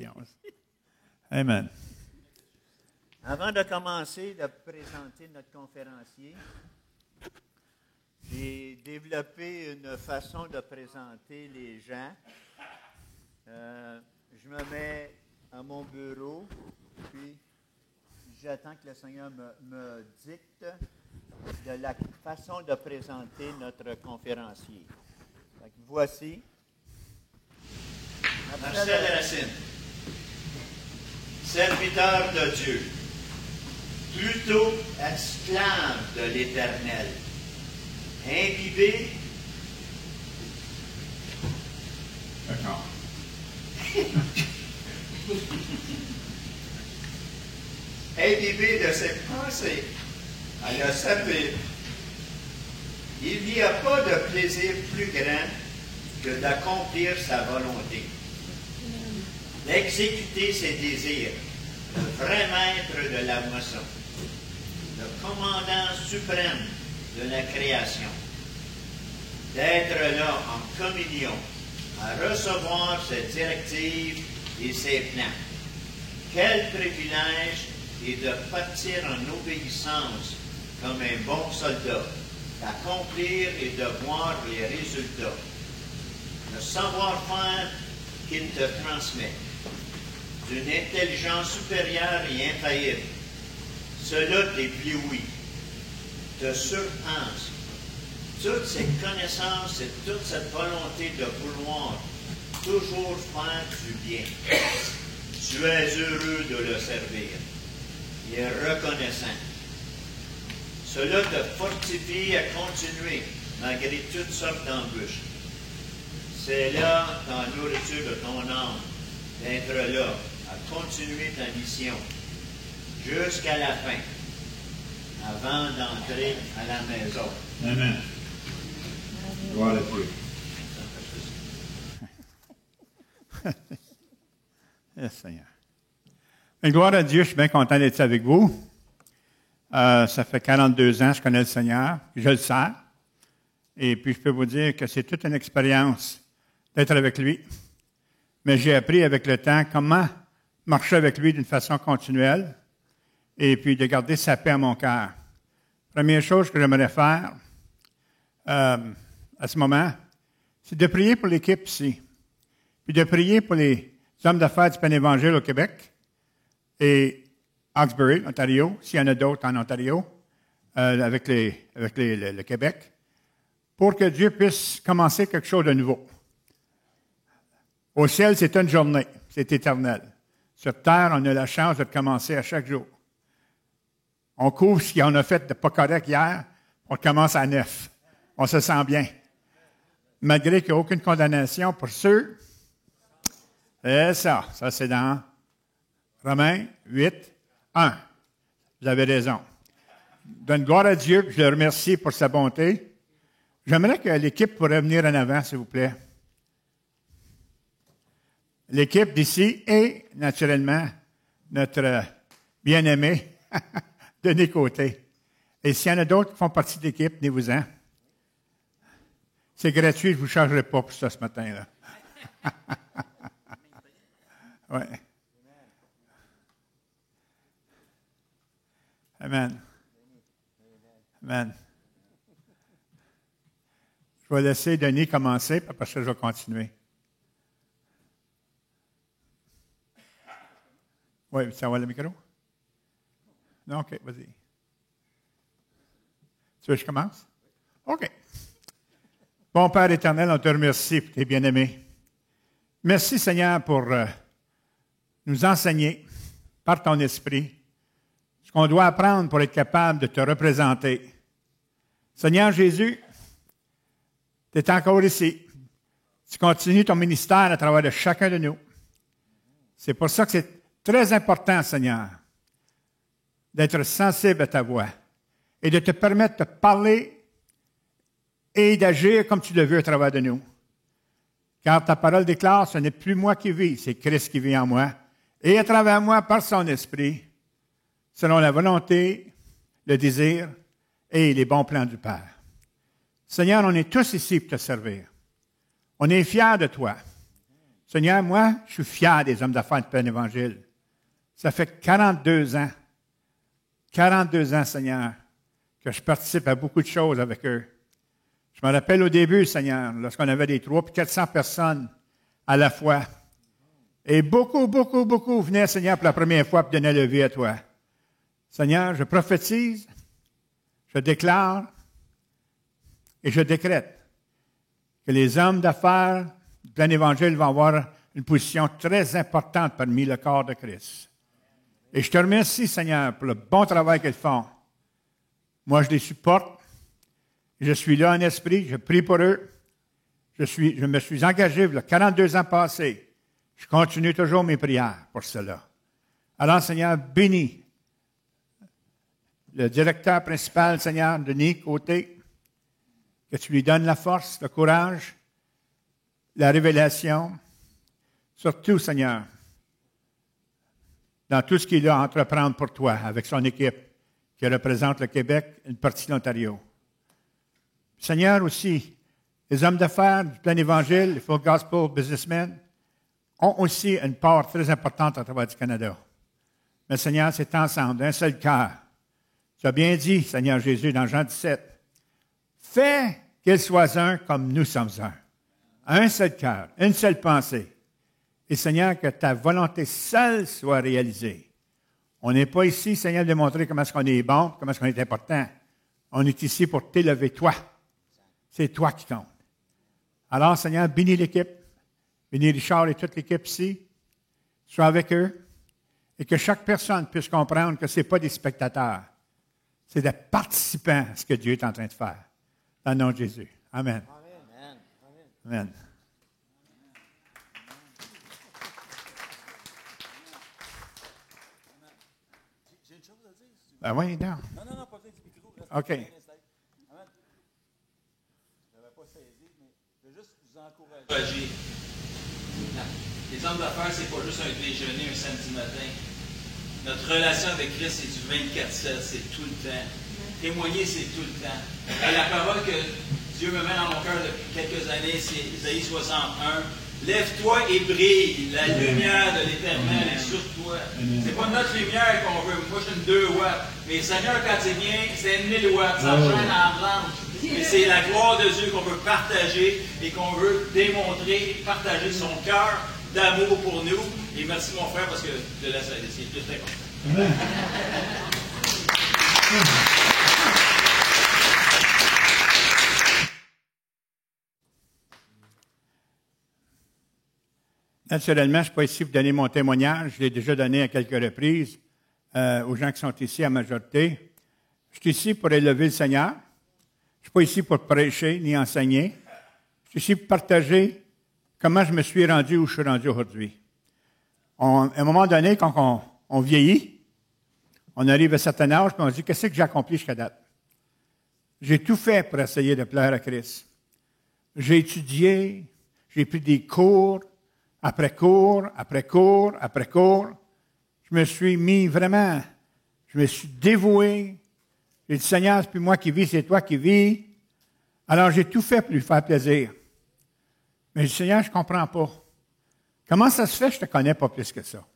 P11. Amen. Avant de commencer de présenter notre conférencier, j'ai développé une façon de présenter les gens. Je me mets à mon bureau, puis j'attends que le Seigneur me dicte de la façon de présenter notre conférencier. Donc, voici. Marcel Racine, serviteur de Dieu, plutôt esclave de l'Éternel, imbibé. D'accord. Imbibé de ses pensées à le servir. Il n'y a pas de plaisir plus grand que d'accomplir sa volonté, d'exécuter ses désirs, le vrai maître de la moisson, le commandant suprême de la création, d'être là en communion, à recevoir ses directives et ses plans. Quel privilège est de partir en obéissance comme un bon soldat, d'accomplir et de voir les résultats. Le savoir-faire qu'il te transmet, d'une intelligence supérieure et infaillible, cela t'éblouit, te surpasse. Toutes ces connaissances et toute cette volonté de vouloir toujours faire du bien. Tu es heureux de le servir et reconnaissant. Cela te fortifie à continuer malgré toutes sortes d'embûches. C'est là ta nourriture de ton âme, d'être là, à continuer ta mission jusqu'à la fin, avant d'entrer à la maison. Amen. Gloire à Dieu. Yes, Seigneur. Mais gloire à Dieu, je suis bien content d'être avec vous. Ça fait 42 ans que je connais le Seigneur, je le sers. Et puis, je peux vous dire que c'est toute une expérience d'être avec lui. Mais j'ai appris avec le temps comment marcher avec lui d'une façon continuelle et puis de garder sa paix à mon cœur. Première chose que j'aimerais faire à ce moment, c'est de prier pour l'équipe ici, puis de prier pour les hommes d'affaires du Pénévangile au Québec et Hawkesbury, Ontario, s'il y en a d'autres en Ontario, avec le Québec, pour que Dieu puisse commencer quelque chose de nouveau. Au ciel, c'est une journée, c'est éternel. Sur terre, on a la chance de commencer à chaque jour. On couvre ce qu'on a fait de pas correct hier, on commence à 9. On se sent bien. Malgré qu'il n'y a aucune condamnation pour ceux. C'est ça. Ça, c'est dans Romains 8, 1. Vous avez raison. Je donne gloire à Dieu, puis je le remercie pour sa bonté. J'aimerais que l'équipe pourrait venir en avant, s'il vous plaît. L'équipe d'ici et, naturellement, notre bien-aimé, Denis Côté. Et s'il y en a d'autres qui font partie de l'équipe, venez-vous-en. C'est gratuit, je ne vous chargerai pas pour ça ce matin-là. Ouais. Amen. Amen. Je vais laisser Denis commencer, puis après ça, je vais continuer. Oui, ça va le micro? Non, OK, vas-y. Tu veux que je commence? OK. Bon Père éternel, on te remercie pour tes bien-aimés. Merci Seigneur pour nous enseigner par ton esprit ce qu'on doit apprendre pour être capable de te représenter. Seigneur Jésus, tu es encore ici. Tu continues ton ministère à travers de chacun de nous. C'est pour ça que c'est très important, Seigneur, d'être sensible à ta voix et de te permettre de parler et d'agir comme tu le veux à travers de nous. Car ta parole déclare, ce n'est plus moi qui vis, c'est Christ qui vit en moi et à travers moi par son esprit, selon la volonté, le désir et les bons plans du Père. Seigneur, on est tous ici pour te servir. On est fiers de toi. Seigneur, moi, je suis fier des hommes d'affaires de plein évangile. Ça fait 42 ans, Seigneur, que je participe à beaucoup de choses avec eux. Je me rappelle au début, Seigneur, lorsqu'on avait des 300 puis 400 personnes à la fois. Et beaucoup venaient, Seigneur, pour la première fois pour donner le vie à toi. Seigneur, je prophétise, je déclare et je décrète que les hommes d'affaires du plein évangile vont avoir une position très importante parmi le corps de Christ. Et je te remercie, Seigneur, pour le bon travail qu'ils font. Moi, je les supporte. Je suis là en esprit, je prie pour eux. Je me suis engagé il y a 42 ans passés. Je continue toujours mes prières pour cela. Alors, Seigneur, bénis le directeur principal, Seigneur, Denis Côté, que tu lui donnes la force, le courage, la révélation. Surtout, Seigneur, dans tout ce qu'il a à entreprendre pour toi, avec son équipe qui représente le Québec, une partie de l'Ontario. Seigneur, aussi, les hommes d'affaires du plein évangile, les full gospel businessmen, ont aussi une part très importante à travers du Canada. Mais Seigneur, c'est ensemble, d'un seul cœur. Tu as bien dit, Seigneur Jésus, dans Jean 17, fais qu'ils soient un comme nous sommes un. Un seul cœur, une seule pensée. Et Seigneur, que ta volonté seule soit réalisée. On n'est pas ici, Seigneur, de montrer comment est-ce qu'on est bon, comment est-ce qu'on est important. On est ici pour t'élever, toi. C'est toi qui compte. Alors, Seigneur, bénis l'équipe. Bénis Richard et toute l'équipe ici. Sois avec eux. Et que chaque personne puisse comprendre que ce n'est pas des spectateurs. C'est des participants à ce que Dieu est en train de faire. Dans le nom de Jésus. Amen. Amen. Amen. J'ai une chose à dire. Ben oui, non. Non, pas du micro. OK. Je n'avais pas saisi, mais je veux juste vous encourager. Les hommes d'affaires, c'est pas juste un déjeuner un samedi matin. Notre relation avec Christ, c'est du 24/7, c'est tout le temps. Témoigner, c'est tout le temps. Et la parole que Dieu me met dans mon cœur depuis quelques années, c'est Isaïe 61. Lève-toi et brille, la lumière de l'Éternel est sur toi. C'est pas notre lumière qu'on veut. Moi, j'ai une 2 watts. Mais le Seigneur, quand il vient, c'est 1000 watts. Ça chaîne en blanche. Et c'est la gloire de Dieu qu'on veut partager et qu'on veut démontrer, partager son cœur d'amour pour nous. Et merci, mon frère, parce que de la salle, c'est tout très content. Naturellement, je ne suis pas ici pour donner mon témoignage. Je l'ai déjà donné à quelques reprises aux gens qui sont ici à majorité. Je suis ici pour élever le Seigneur. Je ne suis pas ici pour prêcher ni enseigner. Je suis ici pour partager comment je me suis rendu où je suis rendu aujourd'hui. À un moment donné, quand on vieillit, on arrive à un certain âge, puis on se dit, qu'est-ce que j'ai accompli jusqu'à date? J'ai tout fait pour essayer de plaire à Christ. J'ai étudié, j'ai pris des cours, après cours, après cours, après cours. Je me suis mis vraiment, je me suis dévoué. J'ai dit, Seigneur, c'est plus moi qui vis, c'est toi qui vis. Alors, j'ai tout fait pour lui faire plaisir. Mais j'ai dit, Seigneur, je ne comprends pas. Comment ça se fait que je ne te connais pas plus que ça?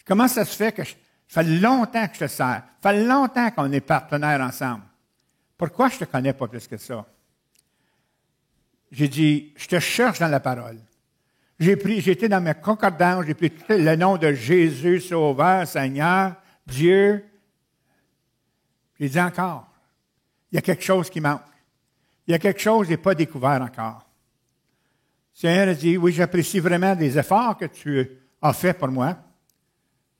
Comment ça se fait que ça fait longtemps que je te sers? Ça fait longtemps qu'on est partenaires ensemble. Pourquoi je ne te connais pas plus que ça? J'ai dit, je te cherche dans la parole. J'ai été dans mes concordants, j'ai pris le nom de Jésus, Sauveur, Seigneur, Dieu. J'ai dit encore, il y a quelque chose qui manque. Il y a quelque chose qui n'est pas découvert encore. Le Seigneur a dit, oui, j'apprécie vraiment les efforts que tu as faits pour moi.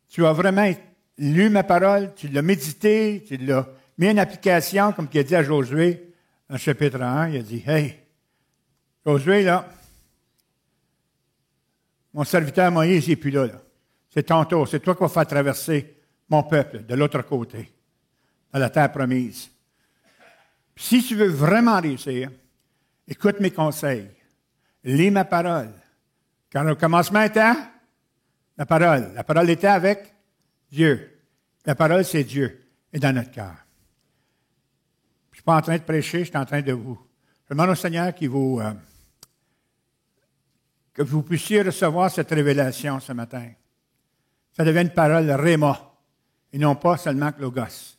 Tu as vraiment lu ma parole, tu l'as médité, tu l'as mis en application, comme il a dit à Josué, dans le chapitre 1, il a dit, hey, Josué, là, mon serviteur Moïse n'est plus là. C'est ton tour. C'est toi qui vas faire traverser mon peuple de l'autre côté, dans la terre promise. Puis, si tu veux vraiment réussir, écoute mes conseils. Lis ma parole. Car le commencement était la parole. La parole était avec Dieu. La parole, c'est Dieu. Et dans notre cœur. Je ne suis pas en train de prêcher, je suis en train de vous. Je demande au Seigneur qu'il vous que vous puissiez recevoir cette révélation ce matin. Ça devient une parole réma, et non pas seulement logos,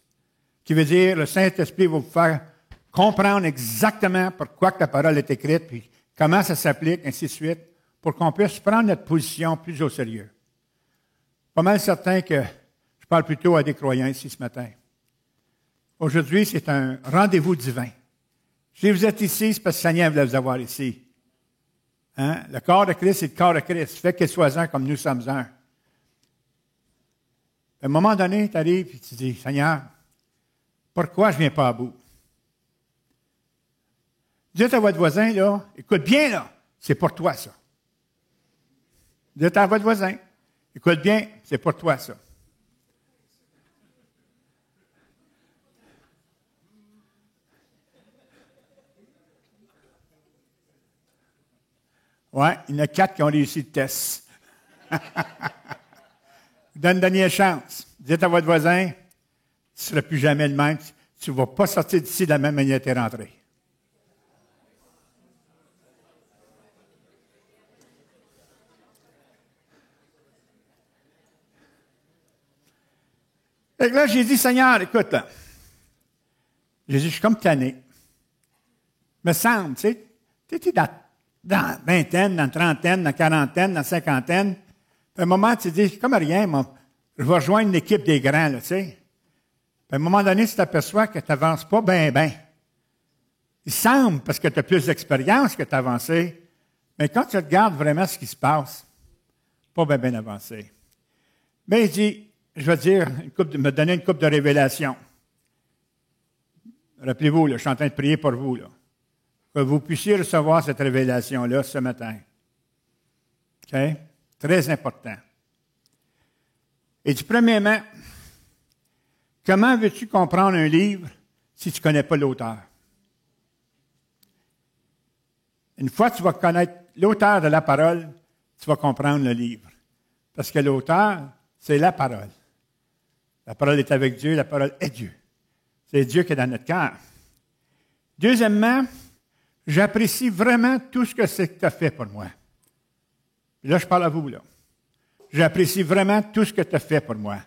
qui veut dire le Saint-Esprit va vous faire comprendre exactement pourquoi que la parole est écrite, puis comment ça s'applique, ainsi de suite, pour qu'on puisse prendre notre position plus au sérieux. Pas mal certain que je parle plutôt à des croyants ici ce matin. Aujourd'hui, c'est un rendez-vous divin. Si vous êtes ici, c'est parce que le Seigneur voulait vous avoir ici. Hein? Le corps de Christ, c'est le corps de Christ. Fait qu'il soit un comme nous sommes un. À un moment donné, tu arrives et tu dis, Seigneur, pourquoi je ne viens pas à bout? Dites à votre voisin, là, écoute bien, là, c'est pour toi, ça. Dites à votre voisin, écoute bien, c'est pour toi, ça. Ouais, il y en a 4 qui ont réussi le test. Donne une dernière chance. Dites à votre voisin, tu ne seras plus jamais le même. Tu ne vas pas sortir d'ici de la même manière que tu es rentré. Et là, j'ai dit, Seigneur, écoute, là. J'ai dit, je suis comme tanné. Me semble, tu sais, tu es dans la vingtaine, dans la trentaine, dans la quarantaine, dans la cinquantaine. Puis à un moment, tu te dis, comme rien, moi, je vais rejoindre l'équipe des grands, là, tu sais. Puis à un moment donné, tu t'aperçois que tu n'avances pas bien. Il semble, parce que tu as plus d'expérience que tu as avancé, mais quand tu regardes vraiment ce qui se passe, pas bien avancé. Mais il dit, je vais dire, me donner une coupe de révélation. Rappelez-vous, là, je suis en train de prier pour vous, là, que vous puissiez recevoir cette révélation-là ce matin. OK? Très important. Et du premièrement, comment veux-tu comprendre un livre si tu ne connais pas l'auteur? Une fois que tu vas connaître l'auteur de la parole, tu vas comprendre le livre. Parce que l'auteur, c'est la parole. La parole est avec Dieu, la parole est Dieu. C'est Dieu qui est dans notre cœur. Deuxièmement, j'apprécie vraiment tout ce que c'est que tu as fait pour moi. Et là, je parle à vous, là. J'apprécie vraiment tout ce que tu as fait pour moi.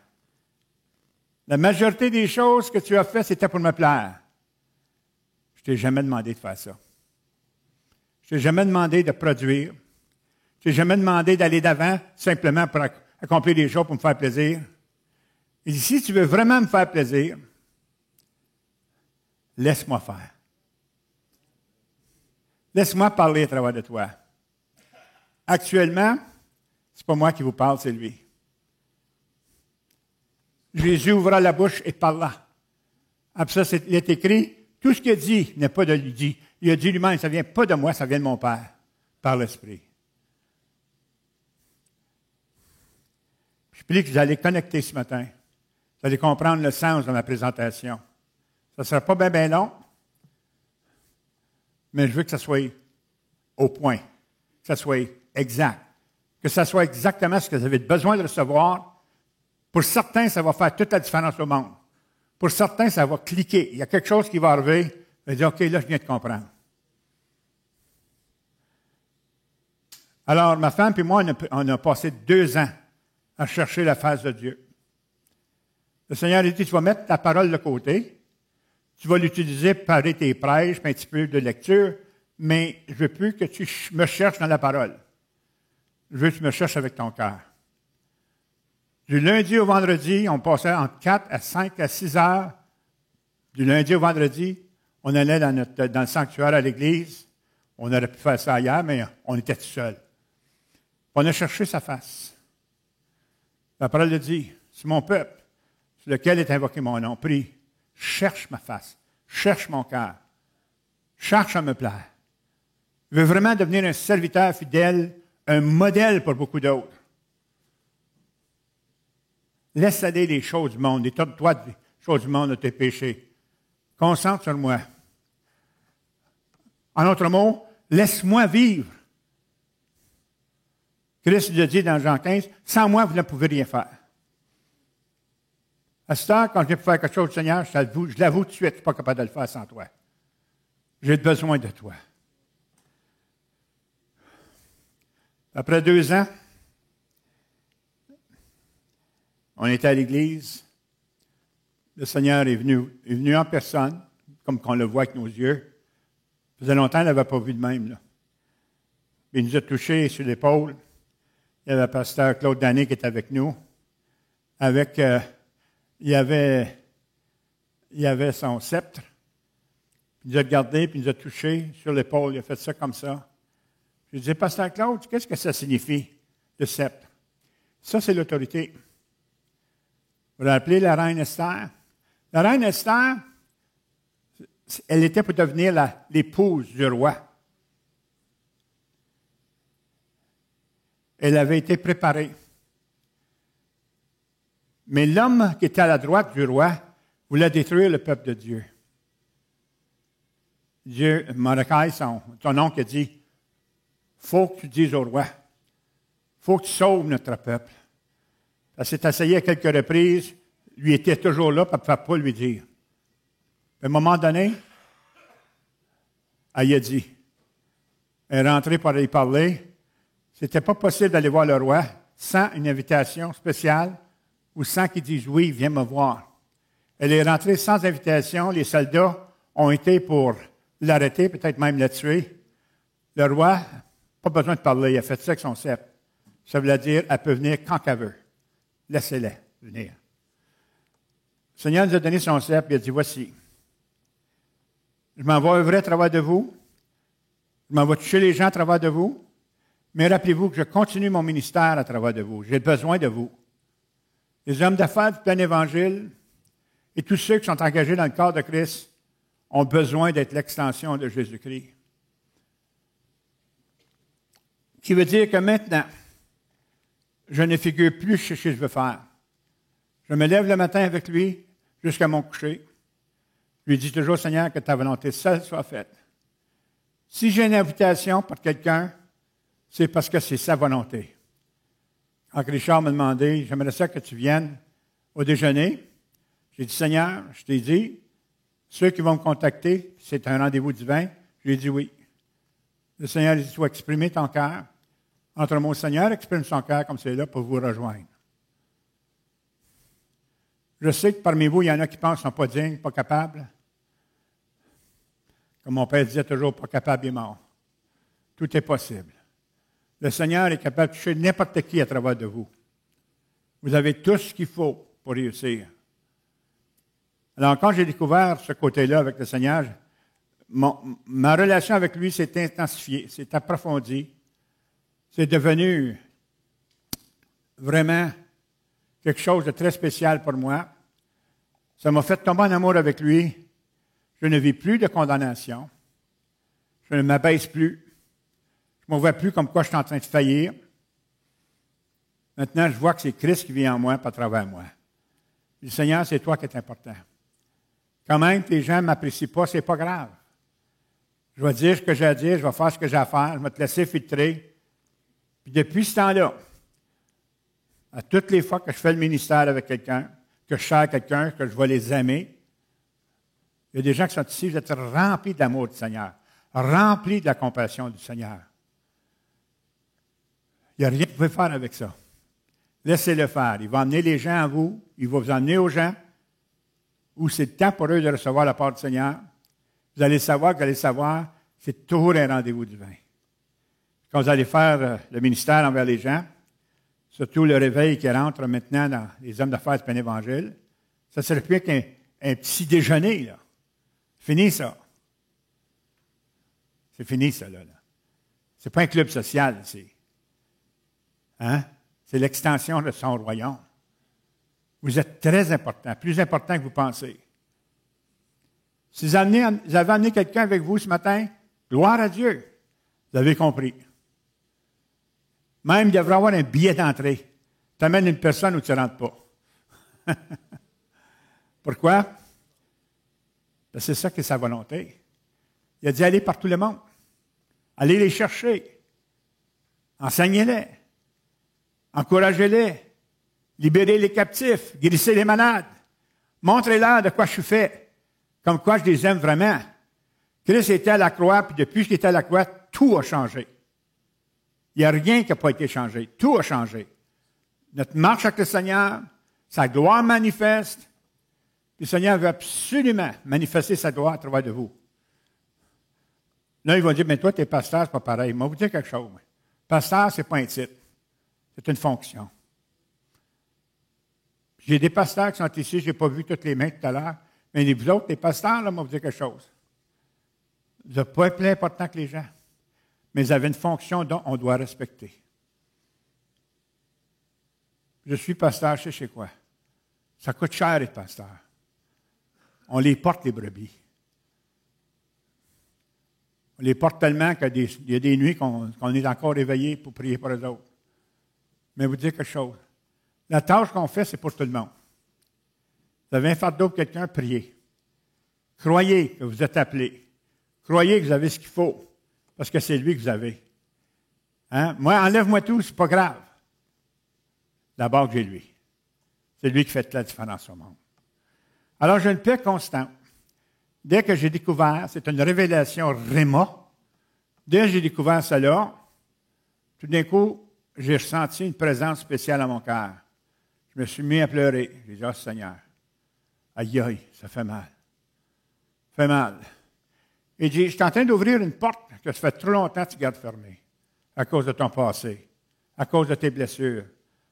La majorité des choses que tu as faites, c'était pour me plaire. Je ne t'ai jamais demandé de faire ça. Je ne t'ai jamais demandé de produire. Je ne t'ai jamais demandé d'aller d'avant simplement pour accomplir des choses pour me faire plaisir. Et si tu veux vraiment me faire plaisir, laisse-moi faire. Laisse-moi parler à travers de toi. Actuellement, c'est pas moi qui vous parle, c'est lui. Jésus ouvra la bouche et parla. Après ça, il est écrit, tout ce qu'il a dit n'est pas de lui dit. Il a dit lui-même, ça ne vient pas de moi, ça vient de mon Père, par l'Esprit. Je prie que vous allez connecter ce matin. Vous allez comprendre le sens de ma présentation. Ça ne sera pas bien long, mais je veux que ça soit au point, que ça soit exact, que ça soit exactement ce que vous avez besoin de recevoir. Pour certains, ça va faire toute la différence au monde. Pour certains, ça va cliquer. Il y a quelque chose qui va arriver. Vous allez dire, OK, là, je viens de comprendre. Alors, ma femme et moi, on a passé 2 ans à chercher la face de Dieu. Le Seigneur a dit, tu vas mettre ta parole de côté. Tu vas l'utiliser pour parler tes prêches, un petit peu de lecture, mais je veux plus que tu me cherches dans la parole. Je veux que tu me cherches avec ton cœur. Du lundi au vendredi, on passait entre 4 à 5 à 6 heures. Du lundi au vendredi, on allait dans le sanctuaire à l'église. On aurait pu faire ça ailleurs, mais on était tout seuls. On a cherché sa face. La parole le dit, c'est mon peuple, sur lequel est invoqué mon nom. Prie, cherche ma face, cherche mon cœur, cherche à me plaire. Je veux vraiment devenir un serviteur fidèle, un modèle pour beaucoup d'autres. Laisse aller les choses du monde, détourne-toi des choses du monde de tes péchés. Concentre sur moi. En d'autres mots, laisse-moi vivre. Christ le dit dans Jean 15, sans moi, vous ne pouvez rien faire. À ce temps, quand je viens pour faire quelque chose, Seigneur, je l'avoue tout de suite, je ne suis pas capable de le faire sans toi. J'ai besoin de toi. Après 2 ans, on était à l'église. Le Seigneur est venu en personne, comme on le voit avec nos yeux. Ça faisait longtemps qu'il n'avait pas vu de même, là. Il nous a touchés sur l'épaule. Il y avait le pasteur Claude Dané qui était avec nous. Il y avait son sceptre. Il nous a regardé, puis il nous a touchés sur l'épaule. Il a fait ça comme ça. Je lui disais, pasteur Claude, qu'est-ce que ça signifie, le sceptre? Ça, c'est l'autorité. Vous rappelez la reine Esther? La reine Esther, elle était pour devenir l'épouse du roi. Elle avait été préparée. Mais l'homme qui était à la droite du roi voulait détruire le peuple de Dieu. Dieu, Mordecai, son oncle, a dit, « faut que tu dises au roi, faut que tu sauves notre peuple. » Elle s'est essayée à quelques reprises, lui était toujours là, pour ne pas lui dire. À un moment donné, elle y a dit, elle est rentrée pour aller parler. C'était pas possible d'aller voir le roi sans une invitation spéciale ou sans qu'il dise oui, viens me voir. Elle est rentrée sans invitation. Les soldats ont été pour l'arrêter, peut-être même la tuer. Le roi, pas besoin de parler, il a fait ça avec son sceptre. Ça veut dire, elle peut venir quand qu'elle veut. Laissez-la venir. Le Seigneur nous a donné son sceptre, il a dit, voici. Je m'en vais œuvrer à travers de vous. Je m'en vais toucher les gens à travers de vous. Mais rappelez-vous que je continue mon ministère à travers de vous. J'ai besoin de vous. Les hommes d'affaires du plein évangile et tous ceux qui sont engagés dans le corps de Christ ont besoin d'être l'extension de Jésus-Christ. Qui veut dire que maintenant, je ne figure plus ce que je veux faire. Je me lève le matin avec lui jusqu'à mon coucher. Je lui dis toujours, Seigneur, que ta volonté seule soit faite. Si j'ai une invitation par quelqu'un, c'est parce que c'est sa volonté. Quand Richard m'a demandé, j'aimerais ça que tu viennes au déjeuner, j'ai dit, Seigneur, je t'ai dit, ceux qui vont me contacter, c'est un rendez-vous divin, je lui ai dit oui. Le Seigneur dit, tu vas exprimer ton cœur. Entre mots, Seigneur exprime son cœur comme c'est là pour vous rejoindre. Je sais que parmi vous, il y en a qui pensent qu'ils ne sont pas dignes, pas capables. Comme mon père disait toujours, pas capable est mort. Tout est possible. Le Seigneur est capable de toucher n'importe qui à travers de vous. Vous avez tout ce qu'il faut pour réussir. Alors, quand j'ai découvert ce côté-là avec le Seigneur, ma relation avec lui s'est intensifiée, s'est approfondie. C'est devenu vraiment quelque chose de très spécial pour moi. Ça m'a fait tomber en amour avec lui. Je ne vis plus de condamnation. Je ne m'abaisse plus. Je ne me vois plus comme quoi je suis en train de faillir. Maintenant, je vois que c'est Christ qui vit en moi, pas à travers moi. Le Seigneur, c'est toi qui es important. Quand même que les gens ne m'apprécient pas, c'est pas grave. Je vais dire ce que j'ai à dire, je vais faire ce que j'ai à faire, je vais te laisser filtrer. Puis depuis ce temps-là, à toutes les fois que je fais le ministère avec quelqu'un, que je sers quelqu'un, que je vais les aimer, il y a des gens qui sont ici, vous êtes remplis de l'amour du Seigneur, remplis de la compassion du Seigneur. Il n'y a rien que vous pouvez faire avec ça. Laissez-le faire. Il va emmener les gens à vous, il va vous emmener aux gens où c'est le temps pour eux de recevoir la part du Seigneur. Vous allez savoir, c'est toujours un rendez-vous divin. Quand vous allez faire le ministère envers les gens, surtout le réveil qui rentre maintenant dans les hommes d'affaires du plein évangile, ça ne serait plus qu'un petit déjeuner, là. Fini, ça. C'est fini, ça, là. C'est pas un club social, c'est. Hein? C'est l'extension de son royaume. Vous êtes très important, plus important que vous pensez. Si vous avez amené quelqu'un avec vous ce matin, gloire à Dieu. Vous avez compris. Même, il devrait avoir un billet d'entrée. Tu amènes une personne où tu ne rentres pas. Pourquoi? Parce que c'est ça qui est sa volonté. Il a dit aller par tout le monde. Allez les chercher. Enseignez-les. Encouragez-les. Libérez les captifs. Guérissez les malades. Montrez-leur de quoi je suis fait. Comme quoi je les aime vraiment. Christ était à la croix, puis depuis qu'il était à la croix, tout a changé. Il n'y a rien qui n'a pas été changé. Tout a changé. Notre marche avec le Seigneur, sa gloire manifeste. Le Seigneur veut absolument manifester sa gloire à travers de vous. Là, ils vont dire, mais toi, t'es pasteur, c'est pas pareil. Moi, vous dire quelque chose. Pasteur, c'est pas un titre. C'est une fonction. J'ai des pasteurs qui sont ici, je n'ai pas vu toutes les mains tout à l'heure, mais vous autres, les pasteurs, là, moi, vous dire quelque chose. Vous n'êtes pas plus important que les gens, mais vous avez une fonction dont on doit respecter. Je suis pasteur, je sais quoi. Ça coûte cher être pasteur. On les porte, les brebis. On les porte tellement qu'il y a des nuits qu'on est encore réveillé pour prier pour les autres. Mais vous dire quelque chose. La tâche qu'on fait, c'est pour tout le monde. Vous avez un fardeau pour quelqu'un, priez. Croyez que vous êtes appelé. Croyez que vous avez ce qu'il faut, parce que c'est lui que vous avez. Hein? Moi, enlève-moi tout, c'est pas grave. D'abord que j'ai lui. C'est lui qui fait toute la différence au monde. Alors, j'ai une paix constante. Dès que j'ai découvert, c'est une révélation Réma, dès que j'ai découvert cela, tout d'un coup, j'ai ressenti une présence spéciale à mon cœur. Je me suis mis à pleurer. J'ai dit, « Oh Seigneur, aïe aïe, ça fait mal. Ça fait mal. » Et je suis en train d'ouvrir une porte que ça fait trop longtemps que tu gardes fermée, à cause de ton passé, à cause de tes blessures,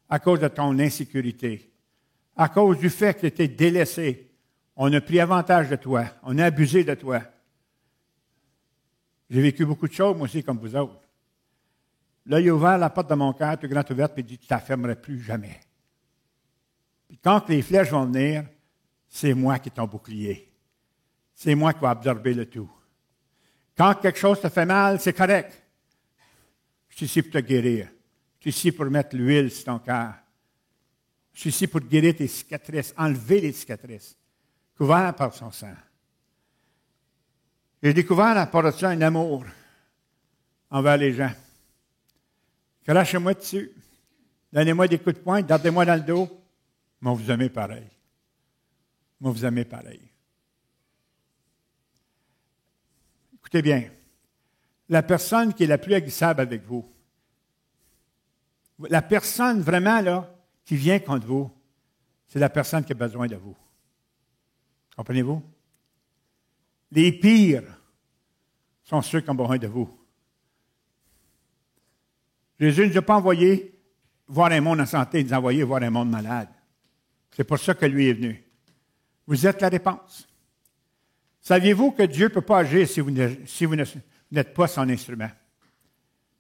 à cause de ton insécurité, à cause du fait que tu étais délaissé. On a pris avantage de toi. On a abusé de toi. J'ai vécu beaucoup de choses, moi aussi, comme vous autres. Là, il a ouvert la porte de mon cœur, tout grand ouverte, puis il dit, tu ne la fermeras plus jamais. Puis quand les flèches vont venir, c'est moi qui est ton bouclier. C'est moi qui vais absorber le tout. Quand quelque chose te fait mal, c'est correct. Je suis ici pour te guérir. Je suis ici pour mettre l'huile sur ton cœur. Je suis ici pour guérir tes cicatrices, enlever les cicatrices, couvertes par son sang. J'ai découvert à part de ça un amour envers les gens. Crachez-moi dessus. Donnez-moi des coups de poing, dardez-moi dans le dos. Mais vous aimez pareil. Moi, vous aimez pareil. Écoutez bien. La personne qui est la plus aguissable avec vous, la personne vraiment là, qui vient contre vous, c'est la personne qui a besoin de vous. Comprenez-vous? Les pires sont ceux qui ont besoin de vous. Jésus ne nous a pas envoyé voir un monde en santé, il nous a envoyé voir un monde malade. C'est pour ça que lui est venu. Vous êtes la réponse. Saviez-vous que Dieu ne peut pas agir si vous n'êtes pas son instrument?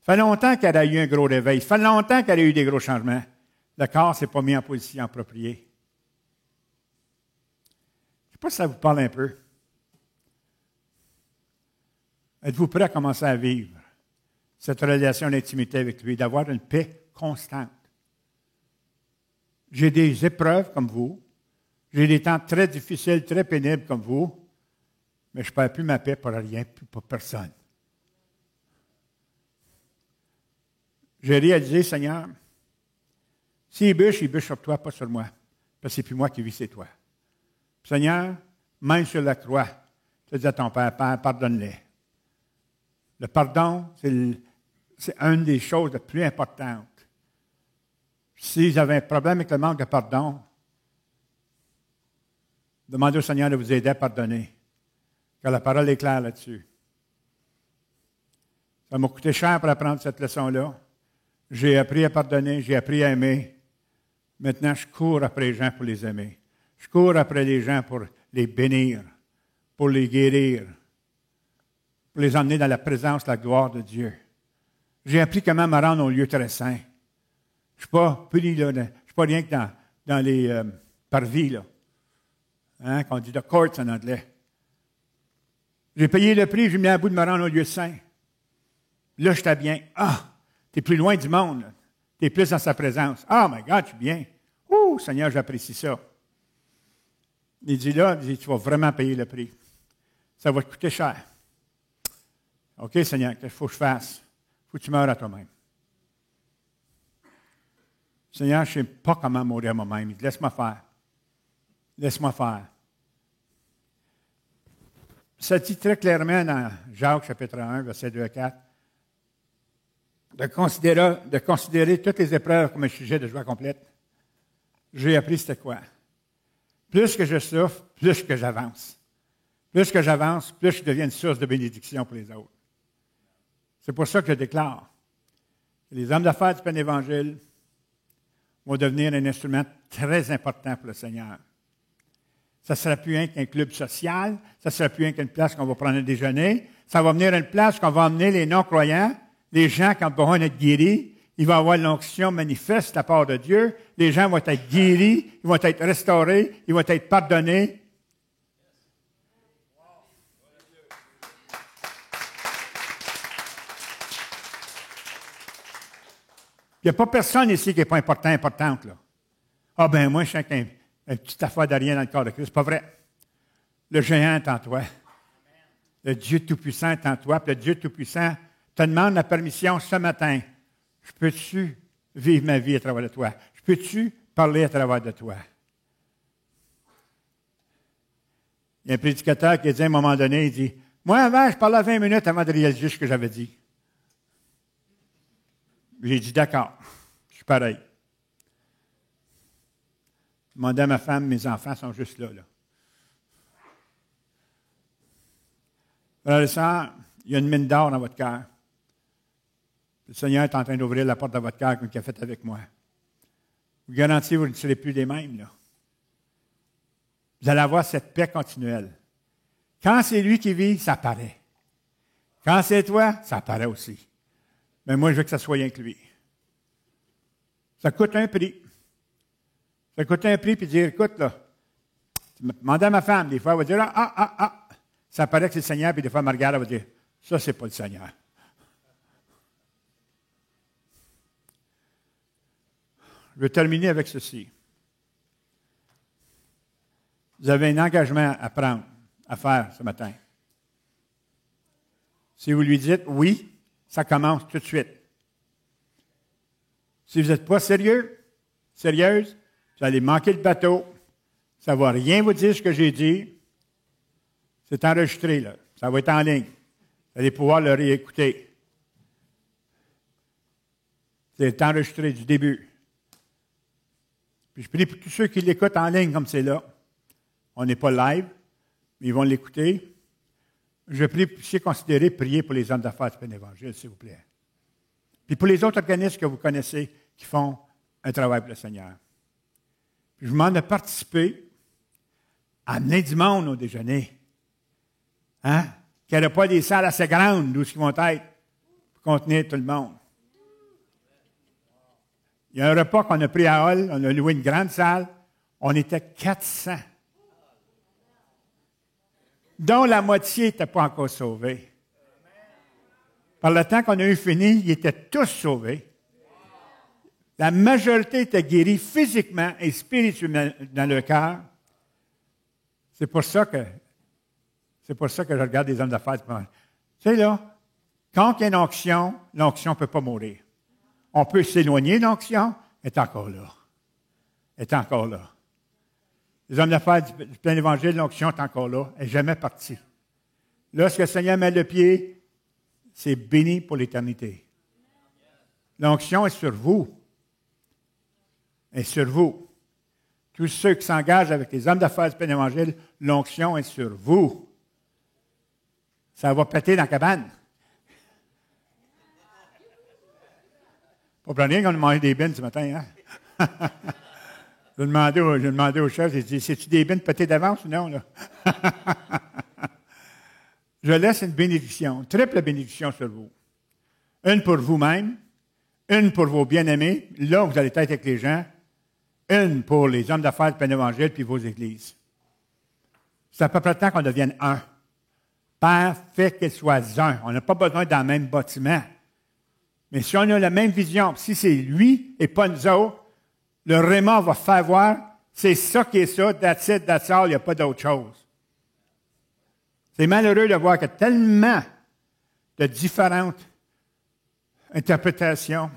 Ça fait longtemps qu'elle a eu un gros réveil. Ça fait longtemps qu'elle a eu des gros changements. Le corps ne s'est pas mis en position appropriée. Je ne sais pas si ça vous parle un peu. Êtes-vous prêt à commencer à vivre cette relation d'intimité avec lui, d'avoir une paix constante? J'ai des épreuves comme vous. J'ai des temps très difficiles, très pénibles comme vous. Mais je ne perds plus ma paix pour rien, pour personne. J'ai réalisé, Seigneur, s'il bûche sur toi, pas sur moi. Parce que c'est plus moi qui vis, c'est toi. Seigneur, même sur la croix, tu dis à ton Père, Père, pardonne-les. Le pardon, c'est une des choses les plus importantes. S'ils avaient un problème avec le manque de pardon, demandez au Seigneur de vous aider à pardonner. Car la parole est claire là-dessus. Ça m'a coûté cher pour apprendre cette leçon-là. J'ai appris à pardonner, j'ai appris à aimer. Maintenant, je cours après les gens pour les aimer. Je cours après les gens pour les bénir, pour les guérir, pour les emmener dans la présence, la gloire de Dieu. J'ai appris comment me rendre au lieu très saint. Je ne suis pas rien que dans les parvis, là. Hein, qu'on dit « the courts » en anglais. J'ai payé le prix, j'ai mis à bout de me rendre au lieu saint. Là, j'étais bien. Ah, tu es plus loin du monde. Tu es plus dans sa présence. Ah, my God, je suis bien. Oh, Seigneur, j'apprécie ça. Il dit là, tu vas vraiment payer le prix. Ça va te coûter cher. OK, Seigneur, qu'est-ce qu'il faut que je fasse? Il faut que tu meurs à toi-même. Seigneur, je ne sais pas comment mourir à moi-même. Il dit, laisse-moi faire. Laisse-moi faire. Ça dit très clairement dans Jacques, chapitre 1, versets 2 à 4. de considérer toutes les épreuves comme un sujet de joie complète. J'ai appris c'était quoi? Plus que je souffre, plus que j'avance. Plus que j'avance, plus je deviens une source de bénédiction pour les autres. C'est pour ça que je déclare que les hommes d'affaires du plein évangile vont devenir un instrument très important pour le Seigneur. Ça ne sera plus rien qu'un club social, ça ne sera plus rien qu'une place qu'on va prendre un déjeuner, ça va venir une place qu'on va emmener les non-croyants, les gens qui ont besoin d'être guéris, il va y avoir l'onction manifeste de la part de Dieu, les gens vont être guéris, ils vont être restaurés, ils vont être pardonnés. Il n'y a pas personne ici qui n'est pas importante, là. Ah ben moi, je suis une petite affaire de rien dans le corps de Christ. C'est pas vrai. Le géant est en toi. Le Dieu Tout-Puissant est en toi. Puis le Dieu Tout-Puissant te demande la permission ce matin. Je peux-tu vivre ma vie à travers de toi? Je peux-tu parler à travers de toi? Il y a un prédicateur qui a dit à un moment donné, il dit, moi avant, je parlais 20 minutes avant de réaliser ce que j'avais dit. J'ai dit, d'accord, je suis pareil. Je demandais à ma femme, mes enfants sont juste là. Frères et sœurs, il y a une mine d'or dans votre cœur. Le Seigneur est en train d'ouvrir la porte de votre cœur comme il a fait avec moi. Je vous garantis, vous ne serez plus les mêmes, là. Vous allez avoir cette paix continuelle. Quand c'est lui qui vit, ça paraît. Quand c'est toi, ça paraît aussi. Mais moi, je veux que ça soit rien que lui. Ça coûte un prix. Ça coûte un prix, puis dire, écoute, là, tu me demandais à ma femme, des fois, elle va dire, ça paraît que c'est le Seigneur, puis des fois, elle me regarde, elle va dire, ça, c'est pas le Seigneur. Je vais terminer avec ceci. Vous avez un engagement à prendre, à faire ce matin. Si vous lui dites oui, ça commence tout de suite. Si vous n'êtes pas sérieuse, vous allez manquer le bateau. Ça ne va rien vous dire ce que j'ai dit. C'est enregistré, là. Ça va être en ligne. Vous allez pouvoir le réécouter. C'est enregistré du début. Puis je prie pour tous ceux qui l'écoutent en ligne comme c'est là. On n'est pas live, mais ils vont l'écouter. Je prie pour ceux considérer prier pour les hommes d'affaires du plein évangile, s'il vous plaît. Puis pour les autres organismes que vous connaissez qui font un travail pour le Seigneur. Puis je vous demande de participer, à amener du monde au déjeuner. Hein? Qu'il n'y ait pas des salles assez grandes d'où ils vont être pour contenir tout le monde. Il y a un repas qu'on a pris à Hall, on a loué une grande salle, on était 400. Dont la moitié n'était pas encore sauvée. Par le temps qu'on a eu fini, ils étaient tous sauvés. La majorité était guérie physiquement et spirituellement dans le cœur. C'est pour ça que je regarde les hommes d'affaires. Tu sais, là, quand il y a une onction, l'onction ne peut pas mourir. On peut s'éloigner de l'onction, elle est encore là. Elle est encore là. Les hommes d'affaires du plein évangile, l'onction est encore là. Elle n'est jamais partie. Lorsque le Seigneur met le pied, c'est béni pour l'éternité. L'onction est sur vous. Elle est sur vous. Tous ceux qui s'engagent avec les hommes d'affaires du plein évangile, l'onction est sur vous. Ça va péter dans la cabane. Pas pour rien qu'on a mangé des bines ce matin, hein? J'ai demandé au chef, j'ai dit, c'est-tu des bines pétées d'avance ou non, là? Je laisse une bénédiction, une triple bénédiction sur vous. Une pour vous-même, une pour vos bien-aimés, là vous allez être avec les gens, une pour les hommes d'affaires du plein évangile puis vos églises. C'est à peu près le temps qu'on devienne un. Père fait qu'ils soient un. On n'a pas besoin dans le même bâtiment. Mais si on a la même vision, si c'est lui et pas nous autres, le Raymond va faire voir, c'est ça qui est ça, that's it, that's all, il n'y a pas d'autre chose. C'est malheureux de voir qu'il y a tellement de différentes interprétations,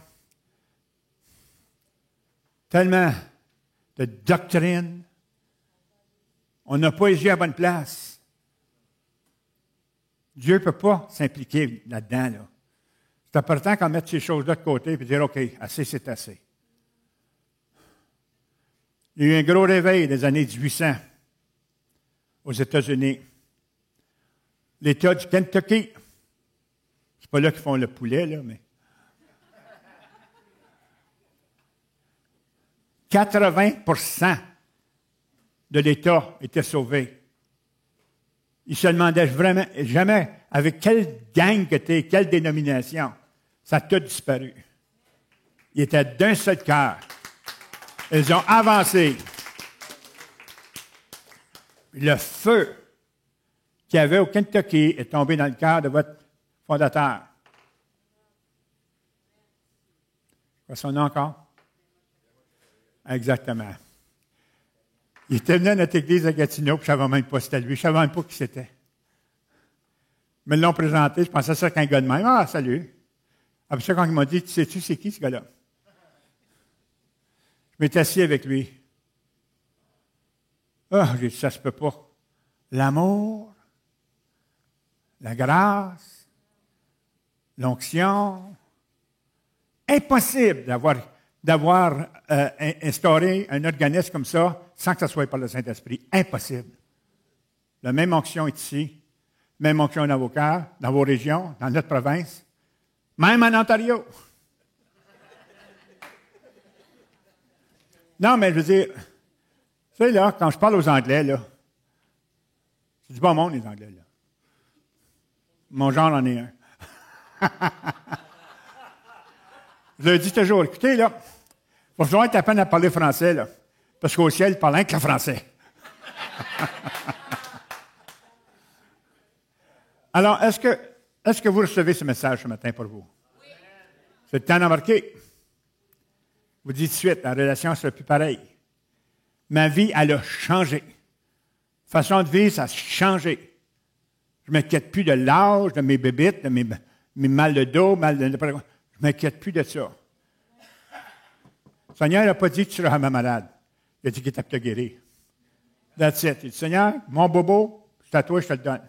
tellement de doctrines. On n'a pas agi à la bonne place. Dieu ne peut pas s'impliquer là-dedans, là. C'est important qu'on mette ces choses-là de côté et dire, OK, assez, c'est assez. Il y a eu un gros réveil des années 1800 aux États-Unis. L'État du Kentucky, c'est pas là qu'ils font le poulet, là, mais 80% de l'État était sauvé. Ils se demandaient vraiment, jamais avec quelle gang que tu es, quelle dénomination. Ça a tout disparu. Ils étaient d'un seul cœur. Ils ont avancé. Le feu qu'il y avait au Kentucky est tombé dans le cœur de votre fondateur. Quoi son nom encore? Exactement. Il était venu à notre église à Gatineau, puis je ne savais même pas c'était lui. Je ne savais même pas qui c'était. Ils me l'ont présenté, je pensais ça qu'un gars de même. Ah, salut. Après ça, quand il m'a dit, tu sais-tu, c'est qui ce gars-là? Je m'étais assis avec lui. Ah, j'ai dit, ça se peut pas. L'amour, la grâce, l'onction. Impossible d'avoir instauré un organisme comme ça sans que ça soit par le Saint-Esprit. Impossible. La même onction est ici, même onction dans vos cœurs, dans vos régions, dans notre province, même en Ontario. Non, mais je veux dire, tu sais, là, quand je parle aux Anglais, là, c'est du bon monde, les Anglais, là. Mon genre en est un. Je leur dis toujours, écoutez, là, il va falloir être à peine à parler français, là, parce qu'au ciel, ils parlent rien que le français. Alors, est-ce que vous recevez ce message ce matin pour vous? Oui. C'est le temps d'embarquer. Vous dites tout de suite, la relation ne sera plus pareille. Ma vie, elle a changé. Façon de vivre, ça a changé. Je ne m'inquiète plus de l'âge, de mes bébites, de mes mal de dos, mal de... Je ne m'inquiète plus de ça. Le Seigneur n'a pas dit que tu seras ma malade. Il a dit qu'il t'a te guérir. That's it. Il dit, Seigneur, mon bobo, c'est à toi, je te le donne.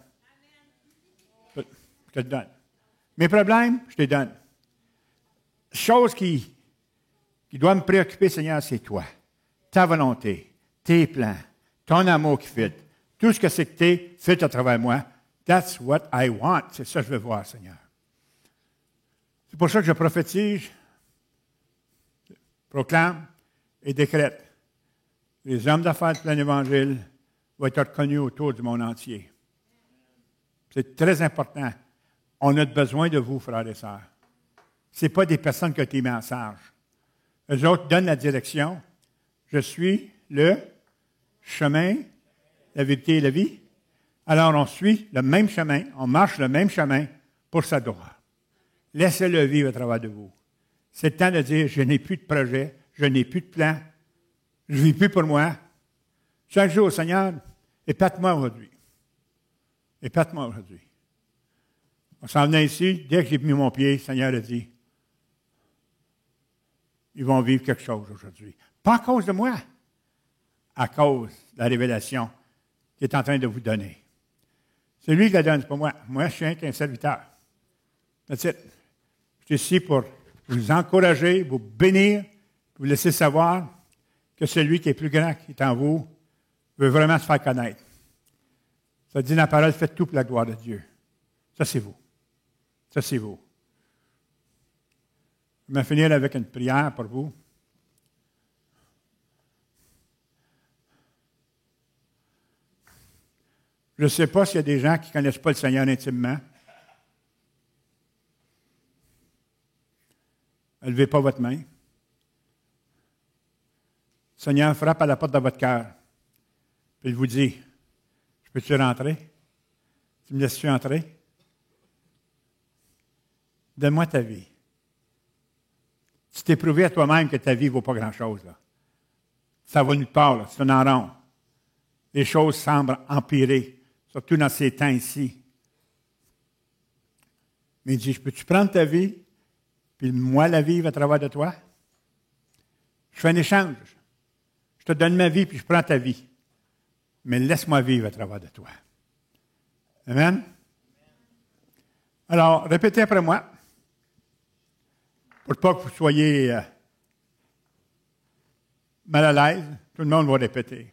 Je te le donne. Mes problèmes, je te les donne. Chose qui doit me préoccuper, Seigneur, c'est toi. Ta volonté, tes plans, ton amour qui filtre. Tout ce que c'est que tu es, filtre à travers moi. That's what I want. C'est ça que je veux voir, Seigneur. C'est pour ça que je prophétise, proclame et décrète. Les hommes d'affaires de plein évangile vont être reconnus autour du monde entier. C'est très important. On a besoin de vous, frères et sœurs. Ce n'est pas des personnes qui ont été mises en charge. Eux autres donnent la direction. Je suis le chemin, la vérité et la vie. Alors on suit le même chemin, on marche le même chemin pour sa gloire. Laissez-le vivre à travers de vous. C'est le temps de dire, je n'ai plus de projet, je n'ai plus de plan, je ne vis plus pour moi. Chaque jour, Seigneur, épate-moi aujourd'hui. Épate-moi aujourd'hui. On s'en venait ici, dès que j'ai mis mon pied, le Seigneur a dit, ils vont vivre quelque chose aujourd'hui. Pas à cause de moi, à cause de la révélation qu'il est en train de vous donner. C'est lui qui la donne, c'est pas moi. Moi, je suis un serviteur. That's it. Je suis ici pour vous encourager, vous bénir, vous laisser savoir que celui qui est plus grand, qui est en vous, veut vraiment se faire connaître. Ça dit dans la parole, faites tout pour la gloire de Dieu. Ça, c'est vous. Ça, c'est vous. Je vais finir avec une prière pour vous. Je ne sais pas s'il y a des gens qui ne connaissent pas le Seigneur intimement. Ne levez pas votre main. Le Seigneur frappe à la porte de votre cœur. Puis il vous dit, je peux-tu rentrer? Tu me laisses-tu entrer? Donne-moi ta vie. Tu t'es prouvé à toi-même que ta vie ne vaut pas grand-chose. Là. Ça va nulle part, là. C'est un en rond. Les choses semblent empirer, surtout dans ces temps ici. Mais il dit, peux-tu prendre ta vie, puis moi la vivre à travers de toi? Je fais un échange. Je te donne ma vie, puis je prends ta vie. Mais laisse-moi vivre à travers de toi. Amen? Alors, répétez après moi. Pour pas que vous soyez mal à l'aise, tout le monde va répéter.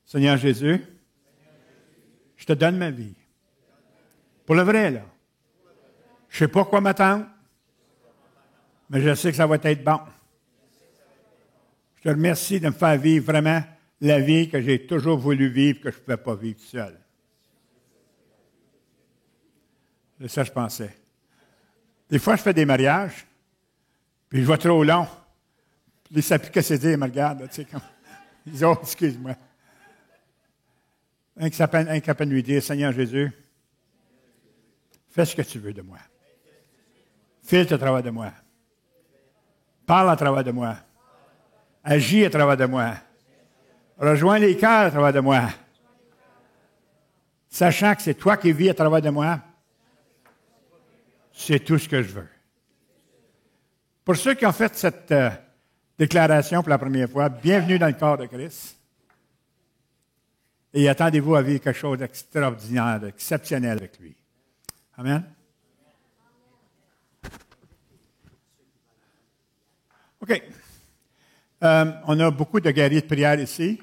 Seigneur Jésus, je te donne ma vie. Pour le vrai, là. Je ne sais pas quoi m'attendre, mais je sais que ça va être bon. Je te remercie de me faire vivre vraiment la vie que j'ai toujours voulu vivre, que je ne pouvais pas vivre seul. C'est ça que je pensais. Des fois, je fais des mariages, puis je vois trop long. Puis ils ne savent plus qu'est-ce que c'est, ils me regardent. Tu sais, comme, ils disent, oh, excuse-moi. Incapable de lui dire, Seigneur Jésus, fais ce que tu veux de moi. File au travers de moi. Parle à travers de moi. Agis à travers de moi. Rejoins les cœurs à travers de moi. Sachant que c'est toi qui vis à travers de moi, c'est tout ce que je veux. Pour ceux qui ont fait cette déclaration pour la première fois, bienvenue dans le corps de Christ. Et attendez-vous à vivre quelque chose d'extraordinaire, d'exceptionnel avec lui. Amen. OK. On a beaucoup de guerriers de prière ici.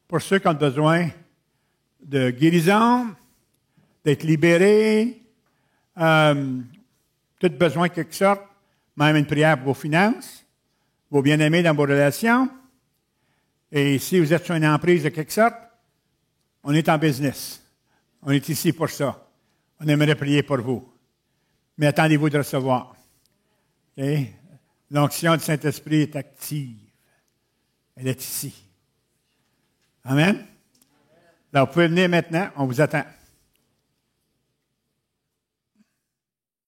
Pour ceux qui ont besoin de guérison, d'être libérés, tout besoin de quelque sorte, même une prière pour vos finances, vos bien-aimés dans vos relations. Et si vous êtes sur une emprise de quelque sorte, on est en business. On est ici pour ça. On aimerait prier pour vous. Mais attendez-vous de recevoir. Okay? L'onction du Saint-Esprit est active. Elle est ici. Amen. Alors, vous pouvez venir maintenant. On vous attend.